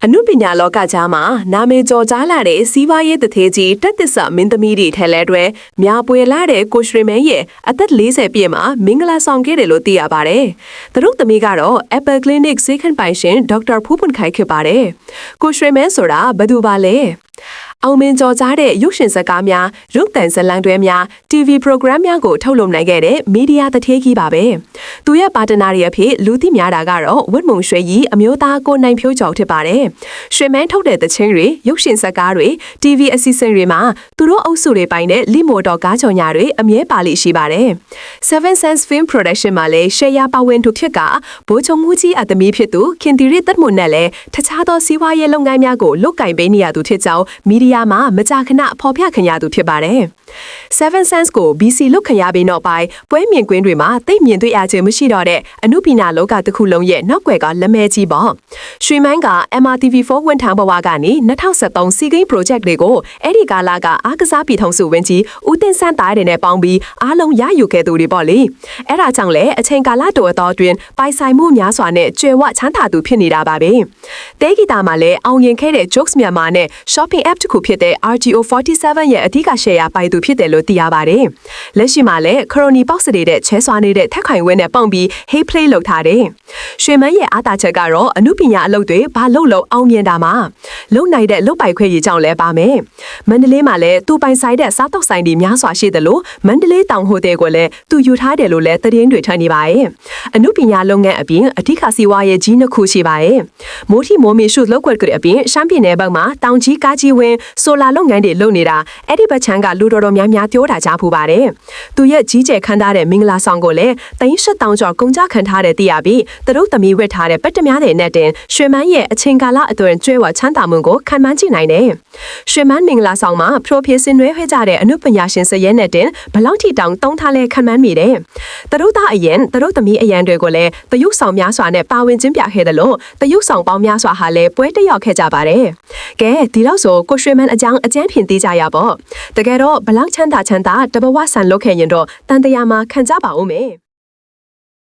အနုပညာလောကကြားမှာနာမည်ကျော်ကြားလာတဲ့စီးပွားရေးတထေးကြီးတက်သစ္စာမင်းသမီးတွေထဲလဲတွဲမြာပွေလာတဲ့ကိုရွှေမန်းရဲ့အသက်40ပြည့်မှာမင်္ဂလာဆောင်ခဲ့တယ်လို့သိရပါတယ်။သူတို့သမီးကတော့ Apple Clinic ဆေးခန်းပိုင်ရှင်ဒေါက်တာဖူးပွန်ခိုင်ဖြစ်ပါတယ်။ကိုရွှေမန်းဆိုတာဘယ်သူပါလဲ။အောင်မင်းကျော်ကြားတဲ့ရုပ်ရှင်ဇာတ်ကားများရုပ်သံဇာတ်လမ်းတွဲများ TV program များကိုထုတ်လုပ်နိုင်ခဲ့တဲ့မီဒီယာတထေးကြီးပါပဲ။သူရဲ့ပါတနာတွေအဖြစ်လူသိများတာကတော့ဝတ်မုံရွှေကြီးအမျိုးသားကိုနိုင်ဖြိုးကျော်ဖြစ်ပါတယ်။ရွှေမန်းထုတ်တဲ့သချင်းတွေရုပ်ရှင်ဇာတ်ကားတွေ TV အစီအစဉ်တွေမှာသူတို့အုပ်စုတွေပိုင်တဲ့လိမိုတော်ကားကြော်ညာတွေအမြဲပါလိရှိပါတယ်။ Seven Sense Film Production မှာလည်းရှယ်ယာပါဝင်သူဖြစ်ကဘိုးချုံမှုကြီးအသမီးဖြစ်သူခင်တီရစ်သက်မွန်နဲ့လည်းတခြားသောစီးပွားရေးလုပ်ငန်းများကိုလုပ်ကင်ပေးနေရသူဖြစ်ကြောင်းမီဒီယာမှာမကြာခဏဖော်ပြခံရသူဖြစ်ပါတယ်။ Seven Sense ကို BC လုတ်ခံရပြီးနောက်ပိုင်းပွဲမြင်ကွင်းတွေမှာသိမြင်တွေ့ရခြင်းမရှိတော့တဲ့အနုပညာလောကတစ်ခုလုံးရဲ့နောက်ွယ်ကလက်မဲကြီးပေါ့။ရွှေမန်းက MRTV4 ဝန်ထမ်းဘဝကနေ2013 စီဂိမ်း project တွေကိုအဲ့ဒီကာလကအားကစားပြည်ထောင်စုဝန်ကြီးဦးတင်ဆန်းသားတဲ့နဲ့ပေါင်းပြီးအားလုံးရယူခဲ့သူတွေပေါ့လေ။အဲ့ဒါကြောင့်လည်းအချိန်ကာလတိုအတော်အတွင်းပိုင်ဆိုင်မှုများစွာနဲ့ကျွယ်ဝချမ်းသာသူဖြစ်နေတာပါပဲ။တဲဂီတာမှာလည်းအောင်ရင်ခဲ့တဲ့ Jokes မြန်မာနဲ့ shopping app တစ်ခုဖြစ်တဲ့ RTO47 ရဲ့အဓိက share ပိုင်သူဖြစ်တယ်လို့သိရပါတယ်။လက်ရှိမှာလည်းခရိုနီပေါက်စတဲ့ချဲဆွာနေတဲ့ထက်ခိုင်ဝဲနဲ့ပေါင်းပြီး hey play လုပ်ထားတယ်။ရွှေမန်းရဲ့အားသာချက်ကတော့အနုပညာအလုပ်တွေဘာလုပ်လို့အောင်မြင်တာမှာလုံနိုင်တဲ့လုပ်ပိုက်ခွင့်ရကြောင်းလဲပါမယ်။မန္တလေးမှာလည်းသူပိုင်ဆိုင်တဲ့စားတောက်ဆိုင်တွေများစွာရှိတယ်လို့မန္တလေးတောင်ဟိုတယ်ကိုလည်းသူယူထားတယ်လို့လည်းသတင်းတွေထွက်နေပါရဲ့။အနုပညာလုပ်ငန်းအပြင်အဓိကစီးပွားရေးကြီးနှစ်ခုရှိပါရဲ့။မိုးထီမိုးမီရှုလောက်ွက်ကအပြင်ရှမ်းပြည်နယ်ဘက်မှာတောင်ကြီးကားကြီးဝင်းဆိုလာလုပ်ငန်းတွေလုပ်နေတာအဲ့ဒီဘက်ချမ်းကလူတော်များများပြောတာကြားဖူးပါတယ်။သူရဲ့ကြီးကျယ်ခမ်းထားတဲ့မင်္ဂလာဆောင်ကိုလည်း38,000ကျော်ကုန်ကြခံထားတဲ့သိရပြီးသူတို့သမီးဝတ်ထားတဲ့ပတ်တများတဲ့နဲ့တင်ရွှေမန်းရဲ့အချိန်ကာလအတွင်းကျွဲဝချမ်းသာမှုကိုခံမှန်းကြည့်နိုင်တယ်။ရွှေမန်းမင်္ဂလာဆောင်မှာပရိုဖေဆင်နွဲခွဲကြတဲ့အနုပညာရှင်စရဲနဲ့တင်ဘလောက်ထိတောင်တုံးထားလဲခံမှန်းမိတယ်။သူတို့သားအရင်သူတို့သမီးအရန်တွေကိုလည်းတရုတ်ဆောင်များစွာနဲ့ပါဝင်ခြင်းပြခဲ့တယ်လို့တရုတ်ဆောင်ပေါင်းများစွာဟာလည်းပွဲတက်ရောက်ခဲ့ကြပါတယ်။ကဲဒီလောက်ဆိုကိုရွှေမန်းအကြောင်းအကျဉ်းဖြင့်သိကြရပါ့။တကယ်တော့ဘလောက်ချမ်းသာတဘဝဆန်လုပ်ခဲ့ရင်တော့တန်တရားမှာခံကြပါဦးမယ်။